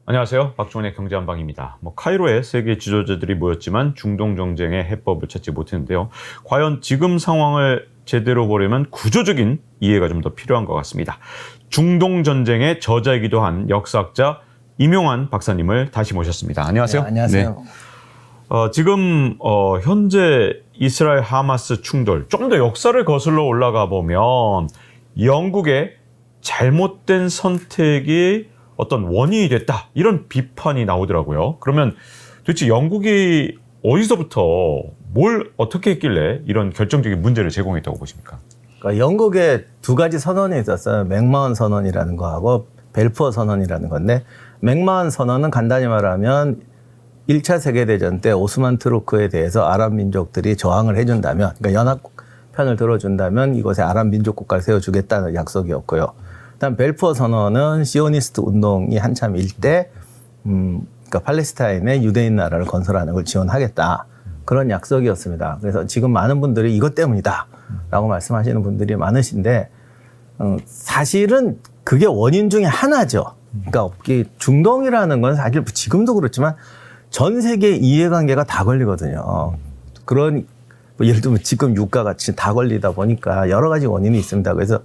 안녕하세요. 박종원의 경제한방입니다. 카이로에 세계 지도자들이 모였지만 중동 정쟁의 해법을 찾지 못했는데요. 과연 지금 상황을 제대로 보려면 구조적인 이해가 좀 더 필요한 것 같습니다. 중동 전쟁의 저자이기도 한 역사학자 임용환 박사님을 다시 모셨습니다. 안녕하세요. 네, 안녕하세요. 지금 현재 이스라엘 하마스 충돌, 좀 더 역사를 거슬러 올라가 보면 영국의 잘못된 선택이 어떤 원인이 됐다, 이런 비판이 나오더라고요. 그러면 도대체 영국이 어디서부터 뭘 어떻게 했길래 이런 결정적인 문제를 제공했다고 보십니까? 그러니까 영국에 두 가지 선언이 있었어요. 맥마흔 선언이라는 거하고 벨푸어 선언이라는 건데, 맥마흔 선언은 간단히 말하면 1차 세계대전 때 오스만 투르크에 대해서 아랍 민족들이 저항을 해준다면, 그러니까 연합 편을 들어준다면 이곳에 아랍 민족 국가를 세워주겠다는 약속이었고요. 그다음 벨푸어 선언은 시오니스트 운동이 한참일 때 그러니까 팔레스타인에 유대인 나라를 건설하는 걸 지원하겠다, 그런 약속이었습니다. 그래서 지금 많은 분들이 이것 때문이다라고 말씀하시는 분들이 많으신데, 사실은 그게 원인 중에 하나죠. 그러니까 중동이라는 건 사실 지금도 그렇지만 전 세계 이해관계가 다 걸리거든요. 그런 예를 들면 지금 유가같이 다 걸리다 보니까 여러 가지 원인이 있습니다. 그래서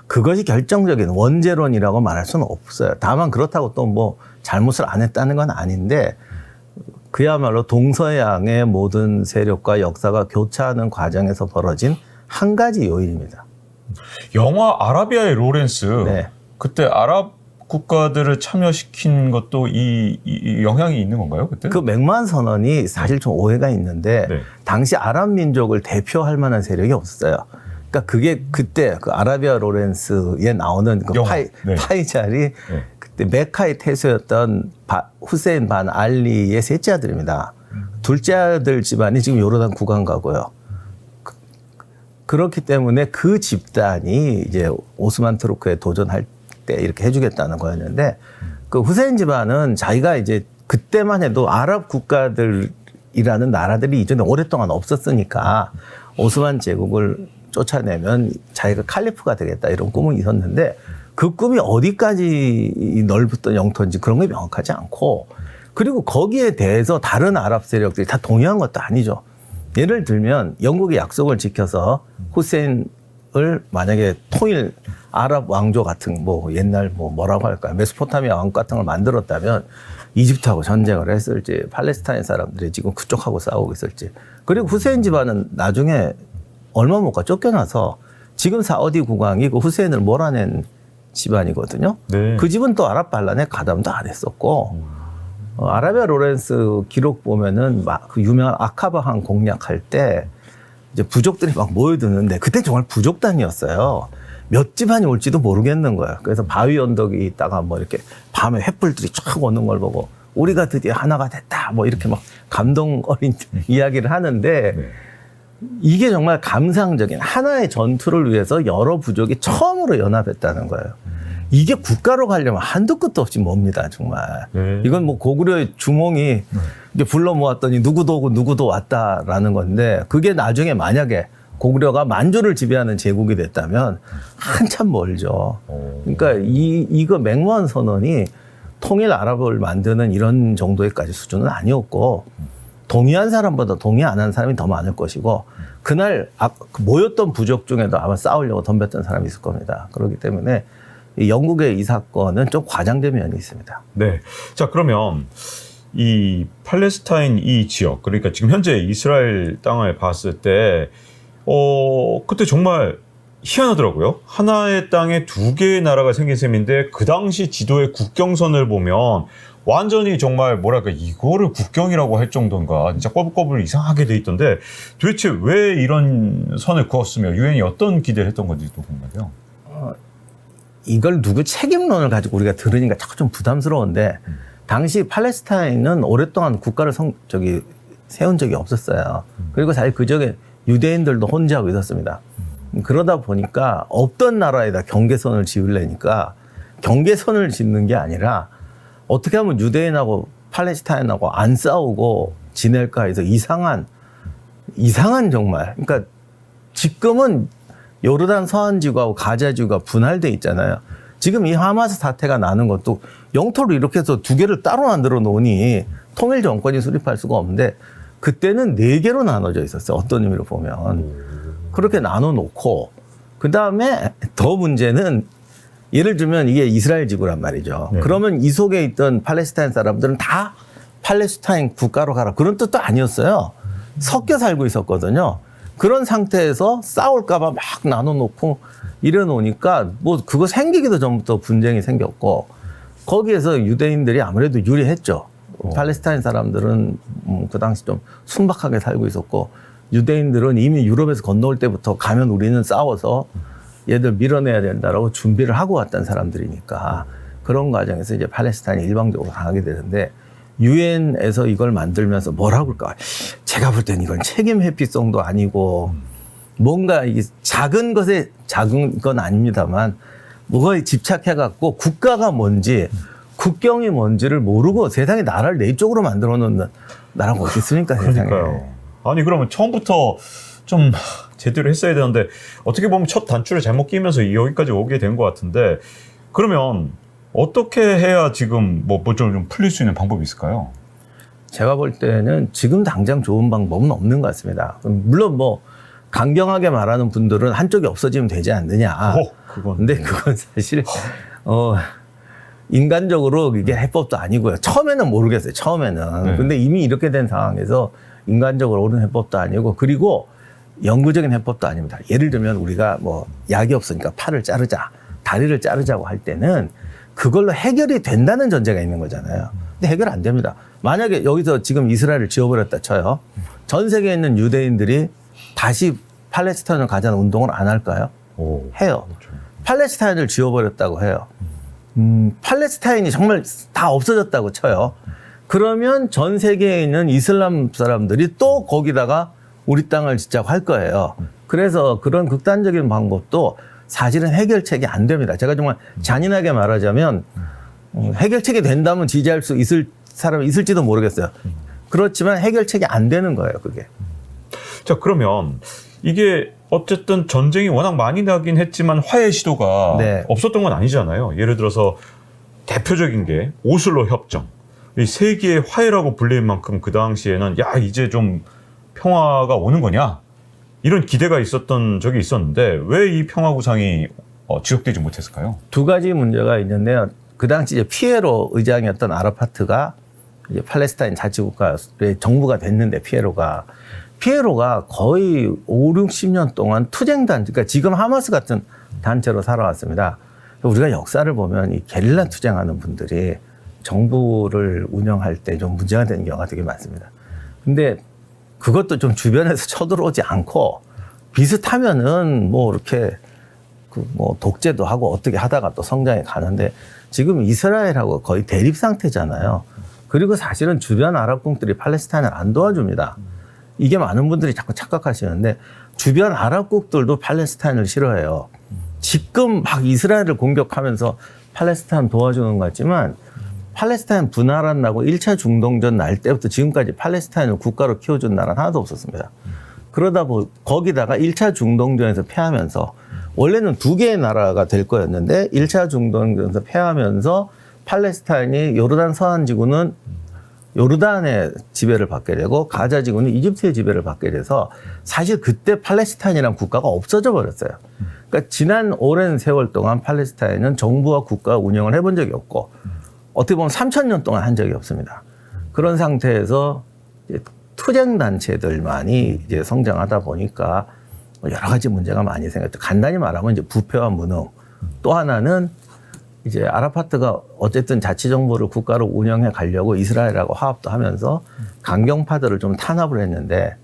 그것이 결정적인 원죄론이라고 말할 수는 없어요. 다만 그렇다고 또 뭐 잘못을 안 했다는 건 아닌데, 그야말로 동서양의 모든 세력과 역사가 교차하는 과정에서 벌어진 한 가지 요인입니다. 영화 아라비아의 로렌스, 네. 그때 아랍 국가들을 참여시킨 것도 이 영향이 있는 건가요, 그때? 그 맥마흔 선언이 사실 좀 오해가 있는데, 네. 당시 아랍 민족을 대표할 만한 세력이 없었어요. 그러니까 그게 그때 그 아라비아 로렌스에 나오는 그 파이잘이 네. 그때 메카의 태수였던 후세인 반 알리의 셋째 아들입니다. 둘째 아들 집안이 지금 요르단 국왕가고요. 그렇기 때문에 그 집단이 이제 오스만 투르크에 도전할 때 이렇게 해주겠다는 거였는데, 그 후세인 집안은 자기가 이제 그때만 해도 아랍 국가들이라는 나라들이 이전에 오랫동안 없었으니까 오스만 제국을 쫓아내면 자기가 칼리프가 되겠다, 이런 꿈은 있었는데, 그 꿈이 어디까지 넓었던 영토인지 그런 게 명확하지 않고, 그리고 거기에 대해서 다른 아랍 세력들이 다 동의한 것도 아니죠. 예를 들면 영국의 약속을 지켜서 후세인을 만약에 통일 아랍 왕조 같은 옛날 뭐라고 할까요? 메소포타미아 왕국 같은 걸 만들었다면 이집트하고 전쟁을 했을지, 팔레스타인 사람들이 지금 그쪽하고 싸우고 있을지. 그리고 후세인 집안은 나중에 얼마 못 가 쫓겨나서 지금 사우디 국왕이 그 후세인을 몰아낸 집안이거든요. 네. 그 집은 또 아랍 반란에 가담도 안 했었고, 아라비아 로렌스 기록 보면은 그 유명한 아카바항 공략할 때 이제 부족들이 막 모여드는데, 그때 정말 부족단이었어요. 몇 집안이 올지도 모르겠는 거예요. 그래서 바위 언덕이 있다가 이렇게 밤에 횃불들이 쫙 오는 걸 보고 우리가 드디어 하나가 됐다, 이렇게 막 감동 어린 이야기를 하는데, 네. 이게 정말 감상적인 하나의 전투를 위해서 여러 부족이 처음으로 연합했다는 거예요. 이게 국가로 가려면 한도 끝도 없이 멉니다, 정말. 네. 이건 고구려의 주몽이 이제 불러 모았더니 누구도 오고 누구도 왔다라는 건데, 그게 나중에 만약에 고구려가 만주를 지배하는 제국이 됐다면 한참 멀죠. 그러니까 이거 맥마흔 선언이 통일 아랍을 만드는 이런 정도의까지 수준은 아니었고, 동의한 사람보다 동의 안 한 사람이 더 많을 것이고, 그날 모였던 부족 중에도 아마 싸우려고 덤볐던 사람이 있을 겁니다. 그렇기 때문에 영국의 이 사건은 좀 과장된 면이 있습니다. 네. 자, 그러면 이 팔레스타인 이 지역, 그러니까 지금 현재 이스라엘 땅을 봤을 때, 그때 정말 희한하더라고요. 하나의 땅에 두 개의 나라가 생긴 셈인데, 그 당시 지도의 국경선을 보면 완전히 정말 이거를 국경이라고 할 정도인가, 진짜 꼬불꼬불 이상하게 돼 있던데, 도대체 왜 이런 선을 그었으며 유엔이 어떤 기대를 했던 건지 또 궁금해요. 이걸 누구 책임론을 가지고 우리가 들으니까 자꾸 좀 부담스러운데, 당시 팔레스타인은 오랫동안 국가를 세운 적이 없었어요. 그리고 사실 그쪽에 유대인들도 혼자하고 있었습니다. 그러다 보니까 없던 나라에다 경계선을 지으려니까 경계선을 짓는 게 아니라 어떻게 하면 유대인하고 팔레스타인하고 안 싸우고 지낼까 해서 이상한 정말. 그러니까 지금은 요르단 서안지구하고 가자지구가 분할돼 있잖아요. 지금 이 하마스 사태가 나는 것도 영토를 이렇게 해서 두 개를 따로 만들어 놓으니 통일 정권이 수립할 수가 없는데 그때는 네 개로 나눠져 있었어요. 어떤 의미로 보면. 그렇게 나눠 놓고 그다음에 더 문제는 예를 들면 이게 이스라엘 지구란 말이죠. 네. 그러면 이 속에 있던 팔레스타인 사람들은 다 팔레스타인 국가로 가라. 그런 뜻도 아니었어요. 섞여 살고 있었거든요. 그런 상태에서 싸울까봐 막 나눠놓고 이래 놓으니까 뭐 그거 생기기도 전부터 분쟁이 생겼고 거기에서 유대인들이 아무래도 유리했죠. 팔레스타인 사람들은 그 당시 좀 순박하게 살고 있었고 유대인들은 이미 유럽에서 건너올 때부터 가면 우리는 싸워서 얘들 밀어내야 된다라고 준비를 하고 왔던 사람들이니까 그런 과정에서 이제 팔레스타인이 일방적으로 당하게 되는데 유엔에서 이걸 만들면서 뭐라고 할까? 제가 볼 땐 이건 책임 회피성도 아니고 뭔가 이게 작은 것에 작은 건 아닙니다만 뭐가 집착해갖고 국가가 뭔지 국경이 뭔지를 모르고 세상에 나라를 내 쪽으로 만들어 놓는 나라가 어디 있습니까 세상에. 그러니까요. 아니 그러면 처음부터 좀 제대로 했어야 되는데 어떻게 보면 첫 단추를 잘못 끼면서 여기까지 오게 된 것 같은데 그러면 어떻게 해야 지금 뭐 좀 풀릴 수 있는 방법이 있을까요? 제가 볼 때는 지금 당장 좋은 방법은 없는 것 같습니다. 물론 뭐 강경하게 말하는 분들은 한쪽이 없어지면 되지 않느냐. 근데 그건 사실 인간적으로 이게 해법도 아니고요. 처음에는 모르겠어요. 처음에는. 네. 근데 이미 이렇게 된 상황에서 인간적으로 옳은 해법도 아니고 그리고 영구적인 해법도 아닙니다. 예를 들면 우리가 뭐 약이 없으니까 팔을 자르자, 다리를 자르자고 할 때는 그걸로 해결이 된다는 전제가 있는 거잖아요. 근데 해결 안 됩니다. 만약에 여기서 지금 이스라엘을 지어버렸다 쳐요. 전 세계에 있는 유대인들이 다시 팔레스타인을 가자는 운동을 안 할까요? 해요. 그렇죠. 팔레스타인을 지어버렸다고 해요. 팔레스타인이 정말 다 없어졌다고 쳐요. 그러면 전 세계에 있는 이슬람 사람들이 또 거기다가 우리 땅을 짓자고 할 거예요. 그래서 그런 극단적인 방법도 사실은 해결책이 안 됩니다. 제가 정말 잔인하게 말하자면 해결책이 된다면 지지할 수 있을 사람이 있을지도 모르겠어요. 그렇지만 해결책이 안 되는 거예요, 그게. 자, 그러면 이게 어쨌든 전쟁이 워낙 많이 나긴 했지만 화해 시도가 네. 없었던 건 아니잖아요. 예를 들어서 대표적인 게 오슬로 협정. 이 세계의 화해라고 불릴 만큼 그 당시에는 야, 이제 좀 평화가 오는 거냐? 이런 기대가 있었던 적이 있었는데 왜 이 평화 구상이 지속되지 못했을까요? 두 가지 문제가 있는데요. 그 당시 이제 피에로 의장이었던 아라파트가 이제 팔레스타인 자치국가의 정부가 됐는데 피에로가 거의 5, 60년 동안 투쟁단, 그러니까 지금 하마스 같은 단체로 살아왔습니다. 우리가 역사를 보면 이 게릴라 투쟁하는 분들이 정부를 운영할 때 좀 문제가 되는 경우가 되게 많습니다. 근데 그것도 좀 주변에서 쳐들어오지 않고 비슷하면은 뭐 이렇게 그 뭐 독재도 하고 어떻게 하다가 또 성장해 가는데 지금 이스라엘하고 거의 대립 상태잖아요. 그리고 사실은 주변 아랍국들이 팔레스타인을 안 도와줍니다. 이게 많은 분들이 자꾸 착각하시는데 주변 아랍국들도 팔레스타인을 싫어해요. 지금 막 이스라엘을 공격하면서 팔레스타인 도와주는 것 같지만 팔레스타인 분할한 나고 1차 중동전 날 때부터 지금까지 팔레스타인을 국가로 키워준 나라는 하나도 없었습니다. 그러다 거기다가 1차 중동전에서 패하면서 원래는 두 개의 나라가 될 거였는데 1차 중동전에서 패하면서 팔레스타인이 요르단 서한 지구는 요르단의 지배를 받게 되고 가자 지구는 이집트의 지배를 받게 돼서 사실 그때 팔레스타인이라는 국가가 없어져 버렸어요. 그러니까 지난 오랜 세월 동안 팔레스타인은 정부와 국가 운영을 해본 적이 없고 어떻게 보면 3,000년 동안 한 적이 없습니다. 그런 상태에서 이제 투쟁 단체들만이 이제 성장하다 보니까 여러 가지 문제가 많이 생겼죠. 간단히 말하면 이제 부패와 무능. 또 하나는 이제 아라파트가 어쨌든 자치정부를 국가로 운영해 가려고 이스라엘하고 화합도 하면서 강경파들을 좀 탄압을 했는데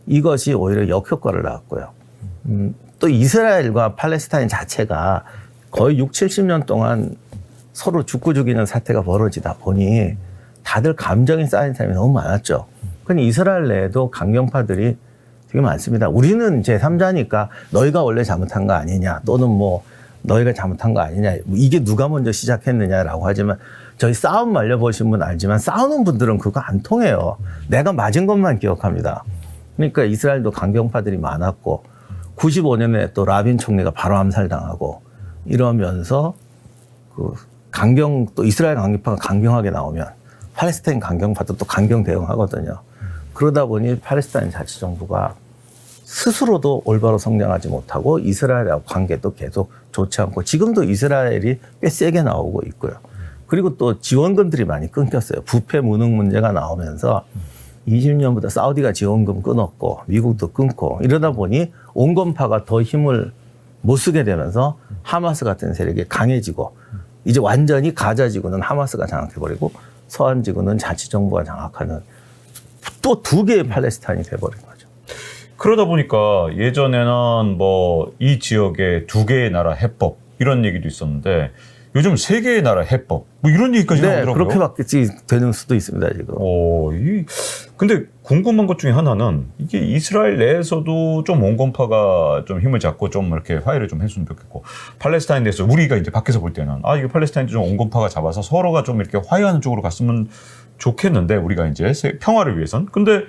이것이 오히려 역효과를 낳았고요. 또 이스라엘과 팔레스타인 자체가 거의 6, 70년 동안 서로 죽고 죽이는 사태가 벌어지다 보니 다들 감정이 쌓인 사람이 너무 많았죠. 그러니 이스라엘 내에도 강경파들이 되게 많습니다. 우리는 제3자니까 너희가 원래 잘못한 거 아니냐 또는 뭐 너희가 잘못한 거 아니냐 이게 누가 먼저 시작했느냐라고 하지만 저희 싸움 말려보신 분 알지만 싸우는 분들은 그거 안 통해요. 내가 맞은 것만 기억합니다. 그러니까 이스라엘도 강경파들이 많았고 95년에 또 라빈 총리가 바로 암살당하고 이러면서 그 또 이스라엘 강경파가 강경하게 나오면 팔레스타인 강경파도 또 강경 대응하거든요. 그러다 보니 팔레스타인 자치정부가 스스로도 올바로 성장하지 못하고 이스라엘하고 관계도 계속 좋지 않고 지금도 이스라엘이 꽤 세게 나오고 있고요. 그리고 또 지원금들이 많이 끊겼어요. 부패 무능 문제가 나오면서 20년부터 사우디가 지원금 끊었고 미국도 끊고 이러다 보니 온건파가 더 힘을 못 쓰게 되면서 하마스 같은 세력이 강해지고 이제 완전히 가자 지구는 하마스가 장악해버리고 서한 지구는 자치정부가 장악하는 또 두 개의 팔레스타인이 돼버린 거죠. 그러다 보니까 예전에는 뭐 이 지역에 두 개의 나라 해법 이런 얘기도 있었는데 요즘 세 개의 나라 해법 뭐 이런 얘기까지 나오더라고요. 그렇게밖에 되는 수도 있습니다 지금. 근데 궁금한 것 중에 하나는 이게 이스라엘 내에서도 좀 온건파가 좀 힘을 잡고 좀 이렇게 화해를 좀 했으면 좋겠고 팔레스타인 내에서 우리가 이제 밖에서 볼 때는 이게 팔레스타인도 좀 온건파가 잡아서 서로가 좀 이렇게 화해하는 쪽으로 갔으면 좋겠는데 우리가 이제 평화를 위해선. 근데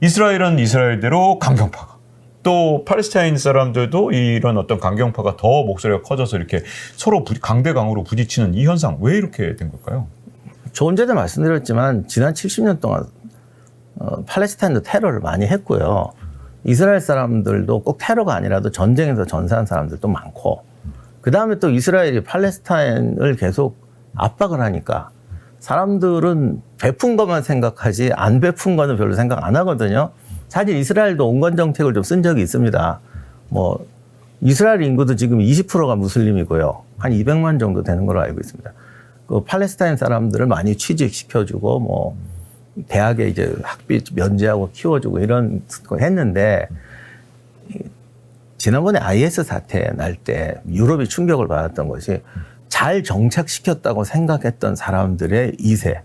이스라엘은 이스라엘대로 강경파가 또 팔레스타인 사람들도 이런 어떤 강경파가 더 목소리가 커져서 이렇게 서로 강대강으로 부딪히는 이 현상 왜 이렇게 된 걸까요? 조금 전에 말씀드렸지만 지난 70년 동안 팔레스타인도 테러를 많이 했고요. 이스라엘 사람들도 꼭 테러가 아니라도 전쟁에서 전사한 사람들도 많고 그 다음에 또 이스라엘이 팔레스타인을 계속 압박을 하니까 사람들은 베푼 것만 생각하지 안 베푼 거는 별로 생각 안 하거든요. 사실 이스라엘도 온건 정책을 좀 쓴 적이 있습니다. 뭐 이스라엘 인구도 지금 20%가 무슬림이고요. 한 200만 정도 되는 걸로 알고 있습니다. 그 팔레스타인 사람들을 많이 취직시켜주고 뭐 대학에 이제 학비 면제하고 키워주고 이런 거 했는데 지난번에 IS 사태 날 때 유럽이 충격을 받았던 것이 잘 정착시켰다고 생각했던 사람들의 2세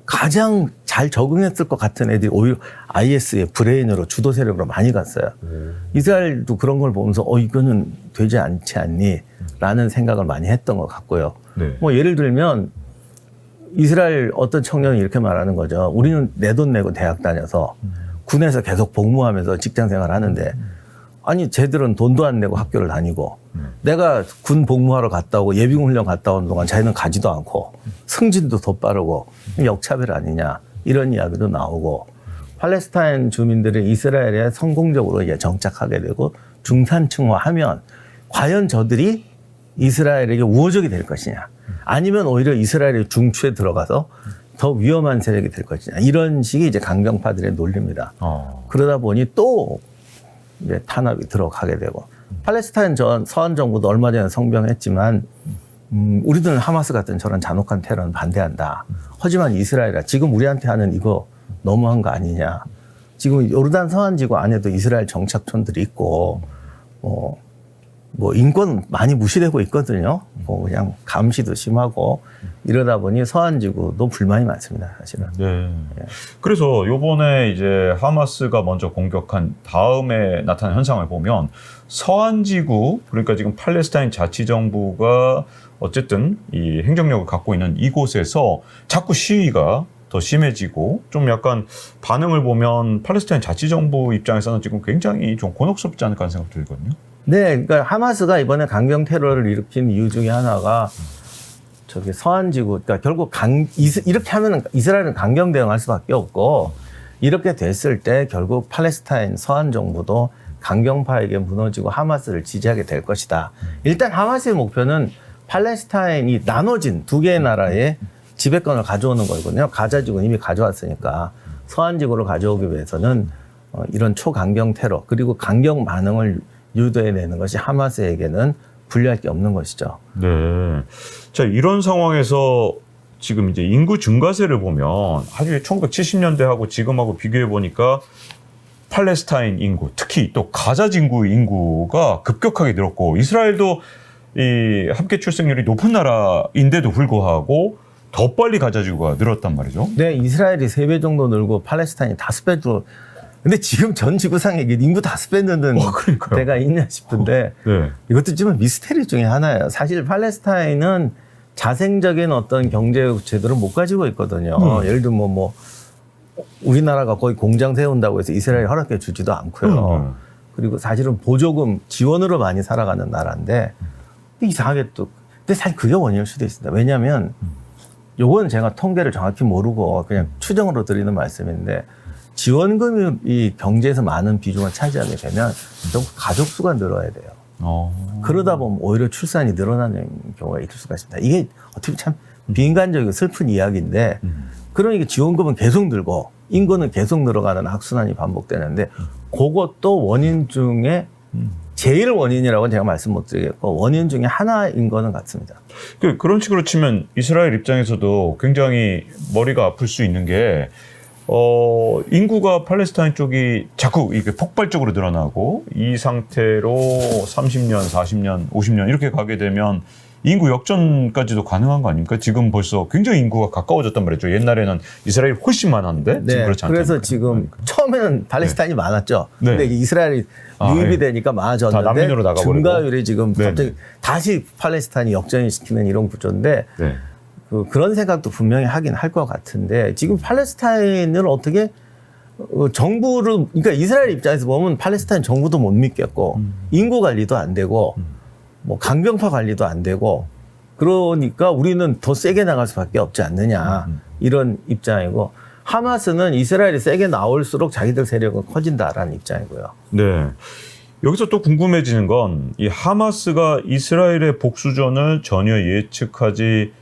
가장 잘 적응했을 것 같은 애들이 오히려 IS의 브레인으로 주도 세력으로 많이 갔어요. 이스라엘도 그런 걸 보면서 이거는 되지 않지 않니? 라는 생각을 많이 했던 것 같고요. 네. 뭐 예를 들면 이스라엘 어떤 청년이 이렇게 말하는 거죠. 우리는 내 돈 내고 대학 다녀서 군에서 계속 복무하면서 직장 생활을 하는데 아니 쟤들은 돈도 안 내고 학교를 다니고 내가 군 복무하러 갔다 오고 예비군 훈련 갔다 오는 동안 자기는 가지도 않고 승진도 더 빠르고 역차별 아니냐 이런 이야기도 나오고 팔레스타인 주민들이 이스라엘에 성공적으로 이제 정착하게 되고 중산층화하면 과연 저들이 이스라엘에게 우호적이 될 것이냐 아니면 오히려 이스라엘의 중추에 들어가서 더 위험한 세력이 될 것이냐 이런 식의 이제 강경파들의 논리입니다. 그러다 보니 또 이제 탄압이 들어가게 되고 팔레스타인 서한 정부도 얼마 전에 성명했지만 우리들은 하마스 같은 저런 잔혹한 테러는 반대한다. 하지만 이스라엘아 지금 우리한테 하는 이거 너무한 거 아니냐. 지금 요르단 서한 지구 안에도 이스라엘 정착촌들이 있고 뭐 인권 많이 무시되고 있거든요. 뭐 그냥 감시도 심하고 이러다 보니 서한 지구도 불만이 많습니다, 사실은. 네. 그래서 요번에 이제 하마스가 먼저 공격한 다음에 나타난 현상을 보면 서한 지구 그러니까 지금 팔레스타인 자치정부가 어쨌든 이 행정력을 갖고 있는 이곳에서 자꾸 시위가 더 심해지고 좀 약간 반응을 보면 팔레스타인 자치정부 입장에서는 지금 굉장히 좀 곤혹스럽지 않을까 하는 생각이 들거든요. 네, 그러니까 하마스가 이번에 강경 테러를 일으킨 이유 중에 하나가 저기 서한 지구, 그러니까 결국 이렇게 하면 이스라엘은 강경 대응할 수밖에 없고 이렇게 됐을 때 결국 팔레스타인 서한 정부도 강경파에게 무너지고 하마스를 지지하게 될 것이다. 일단 하마스의 목표는 팔레스타인이 나눠진 두 개의 나라의 지배권을 가져오는 거거든요. 가자 지구는 이미 가져왔으니까 서한 지구를 가져오기 위해서는 이런 초강경 테러 그리고 강경 반응을 유도해내는 것이 하마스에게는 불리할 게 없는 것이죠. 네. 자, 이런 상황에서 지금 이제 인구 증가세를 보면 아주 1970년대하고 지금하고 비교해 보니까 팔레스타인 인구, 특히 또 가자 진구 인구가 급격하게 늘었고 이스라엘도 이 합계 출생률이 높은 나라인데도 불구하고 더 빨리 가자 지구가 늘었단 말이죠. 네, 이스라엘이 3배 정도 늘고 팔레스타인이 5배 정도. 근데 지금 전 지구상에 인구 5배 느는 데가 있냐 싶은데 네. 이것도 지금 미스테리 중에 하나예요. 사실 팔레스타인은 자생적인 어떤 경제 제도를 못 가지고 있거든요. 예를 들면 뭐 우리나라가 거의 공장 세운다고 해서 이스라엘이 허락해 주지도 않고요. 그리고 사실은 보조금 지원으로 많이 살아가는 나라인데 이상하게 또 근데 사실 그게 원인일 수도 있습니다. 왜냐하면 요건 제가 통계를 정확히 모르고 그냥 추정으로 드리는 말씀인데 지원금이 이 경제에서 많은 비중을 차지하게 되면 결국 가족 수가 늘어야 돼요. 그러다 보면 오히려 출산이 늘어나는 경우가 있을 수가 있습니다. 이게 어떻게 참 비인간적이고 슬픈 이야기인데 그러니까 지원금은 계속 늘고 인구는 계속 늘어가는 악순환이 반복되는데 그것도 원인 중에 제일 원인이라고는 제가 말씀 못 드리겠고 원인 중에 하나인 거는 같습니다. 그런 식으로 치면 이스라엘 입장에서도 굉장히 머리가 아플 수 있는 게 인구가 팔레스타인 쪽이 자꾸 이게 폭발적으로 늘어나고 이 상태로 30년, 40년, 50년 이렇게 가게 되면 인구 역전까지도 가능한 거 아닙니까? 지금 벌써 굉장히 인구가 가까워졌단 말이죠. 옛날에는 이스라엘이 훨씬 많았는데 지금 그렇지 않습니까? 그래서 지금 처음에는 팔레스타인이 많았죠. 네. 근데 이스라엘이 유입이 되니까 많아졌는데 다 난민으로 나가버리고. 증가율이 지금 네. 갑자기 다시 팔레스타인이 역전시키는 이런 구조인데 네. 그런 생각도 분명히 하긴 할 것 같은데 지금 팔레스타인을 어떻게 정부를 그러니까 이스라엘 입장에서 보면 팔레스타인 정부도 못 믿겠고 인구 관리도 안 되고 뭐 강경파 관리도 안 되고 그러니까 우리는 더 세게 나갈 수밖에 없지 않느냐 이런 입장이고 하마스는 이스라엘이 세게 나올수록 자기들 세력은 커진다라는 입장이고요. 네. 여기서 또 궁금해지는 건 이 하마스가 이스라엘의 복수전을 전혀 예측하지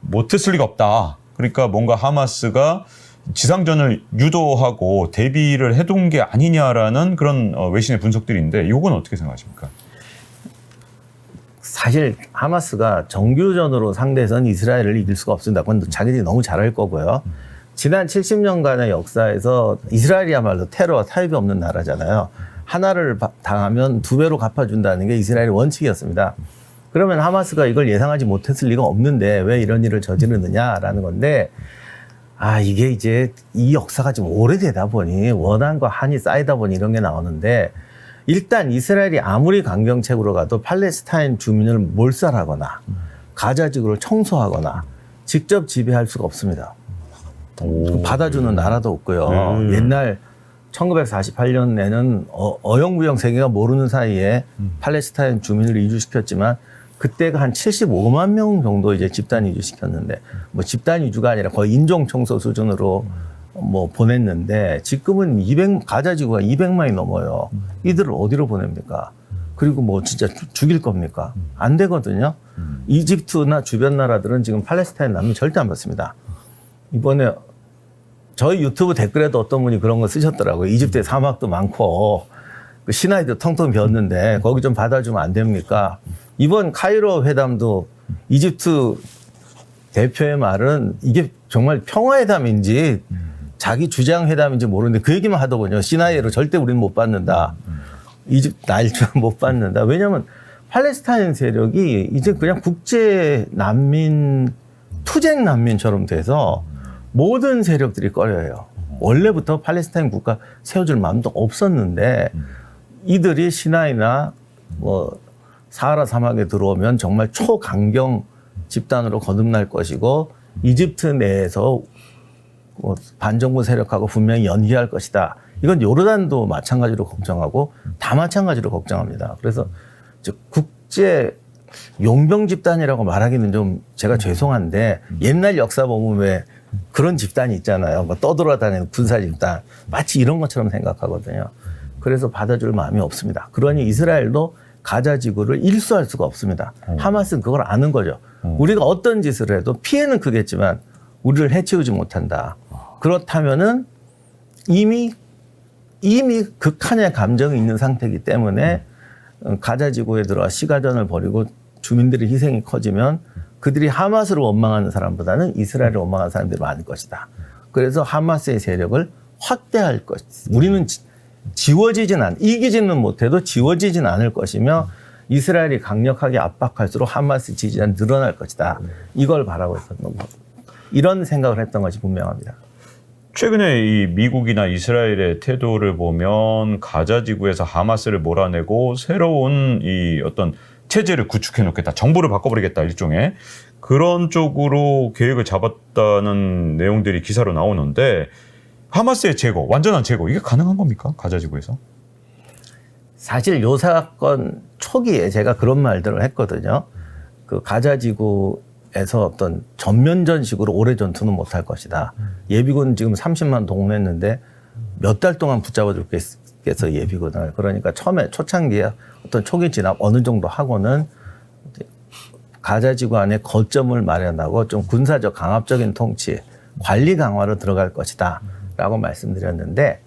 못했을 리가 없다. 그러니까 뭔가 하마스가 지상전을 유도하고 대비를 해둔 게 아니냐라는 그런 외신의 분석들인데 이건 어떻게 생각하십니까? 사실 하마스가 정규전으로 상대해서는 이스라엘을 이길 수가 없습니다. 그건 자기들이 너무 잘할 거고요. 지난 70년간의 역사에서 이스라엘이야말로 테러 타협이 없는 나라잖아요. 하나를 당하면 두 배로 갚아준다는 게 이스라엘의 원칙이었습니다. 그러면 하마스가 이걸 예상하지 못했을 리가 없는데 왜 이런 일을 저지르느냐라는 건데 이게 이제 이 역사가 좀 오래되다 보니 원한과 한이 쌓이다 보니 이런 게 나오는데 일단 이스라엘이 아무리 강경책으로 가도 팔레스타인 주민을 몰살하거나 가자 지구를 청소하거나 직접 지배할 수가 없습니다. 받아주는 나라도 없고요. 옛날 1948년에는 어영부영 세계가 모르는 사이에 팔레스타인 주민을 이주시켰지만 그때가 한 75만 명 정도 이제 집단 이주시켰는데 뭐 집단 이주가 아니라 거의 인종 청소 수준으로 뭐 보냈는데 지금은 가자 지구가 200만이 넘어요. 이들을 어디로 보냅니까? 그리고 뭐 진짜 죽일 겁니까? 안 되거든요. 이집트나 주변 나라들은 지금 팔레스타인 난민 절대 안 받습니다. 이번에 저희 유튜브 댓글에도 어떤 분이 그런 거 쓰셨더라고요. 이집트에 사막도 많고 그 시나이도 텅텅 비었는데 거기 좀 받아주면 안 됩니까? 이번 카이로 회담도 이집트 대표의 말은 이게 정말 평화회담인지 자기 주장 회담인지 모르는데 그 얘기만 하더군요. 시나이로 절대 우리는 못 받는다. 이집트 나일주는 못 받는다. 왜냐하면 팔레스타인 세력이 이제 그냥 국제 난민, 투쟁 난민처럼 돼서 모든 세력들이 꺼려요. 원래부터 팔레스타인 국가 세워줄 마음도 없었는데 이들이 시나이나 뭐 사하라 사막에 들어오면 정말 초강경 집단으로 거듭날 것이고 이집트 내에서 반정부 세력하고 분명히 연기할 것이다. 이건 요르단도 마찬가지로 걱정하고 다 마찬가지로 걱정합니다. 그래서 국제 용병 집단이라고 말하기는 좀 제가 죄송한데 옛날 역사 보면 왜 그런 집단이 있잖아요. 뭐 떠돌아다니는 군사 집단. 마치 이런 것처럼 생각하거든요. 그래서 받아줄 마음이 없습니다. 그러니 이스라엘도 가자 지구를 일수할 수가 없습니다. 하마스는 그걸 아는 거죠. 우리가 어떤 짓을 해도 피해는 크겠지만 우리를 해치우지 못한다. 그렇다면은 이미 극한의 감정이 있는 상태이기 때문에 가자 지구에 들어와 시가전을 벌이고 주민들의 희생이 커지면 그들이 하마스를 원망하는 사람보다는 이스라엘을 원망하는 사람들이 많을 것이다. 그래서 하마스의 세력을 확대할 것. 우리는 이기지는 못해도 지워지진 않을 것이며 이스라엘이 강력하게 압박할수록 하마스 지지자는 늘어날 것이다. 이걸 바라고 있었던 거. 이런 생각을 했던 것이 분명합니다. 최근에 이 미국이나 이스라엘의 태도를 보면 가자 지구에서 하마스를 몰아내고 새로운 이 어떤 체제를 구축해 놓겠다. 정부를 바꿔버리겠다. 일종의 그런 쪽으로 계획을 잡았다는 내용들이 기사로 나오는데 하마스의 제거, 완전한 제거 이게 가능한 겁니까? 가자 지구에서? 사실 요 사건 초기에 제가 그런 말들을 했거든요. 그 가자 지구에서 어떤 전면전식으로 오래 전투는 못할 것이다. 예비군 지금 30만 동원했는데 몇 달 동안 붙잡아 줬겠어 예비군을. 그러니까 처음에 초창기에 어떤 초기 진압 어느 정도 하고는 이제 가자 지구 안에 거점을 마련하고 좀 군사적 강압적인 통치, 관리 강화로 들어갈 것이다라고 말씀드렸는데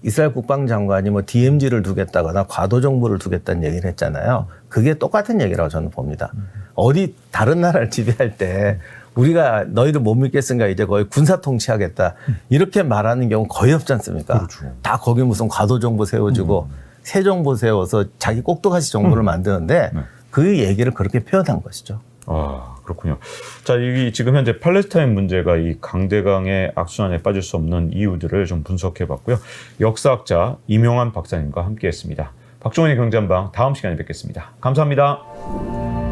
이스라엘 국방장관이 뭐 DMZ를 두겠다거나 과도 정부를 두겠다는 얘기를 했잖아요. 그게 똑같은 얘기라고 저는 봅니다. 어디 다른 나라를 지배할 때 우리가 너희들 못 믿겠으니까 이제 거의 군사 통치하겠다 이렇게 말하는 경우 거의 없지 않습니까? 그렇죠. 다 거기 무슨 과도 정부 세워주고 새 정부 세워서 자기 꼭두가시 정부를 만드는데 네. 그 얘기를 그렇게 표현한 것이죠. 아, 그렇군요. 자, 이 지금 현재 팔레스타인 문제가 이 강대강의 악순환에 빠질 수 없는 이유들을 좀 분석해 봤고요. 역사학자 이명환 박사님과 함께 했습니다. 박종원의 경제한방 다음 시간에 뵙겠습니다. 감사합니다.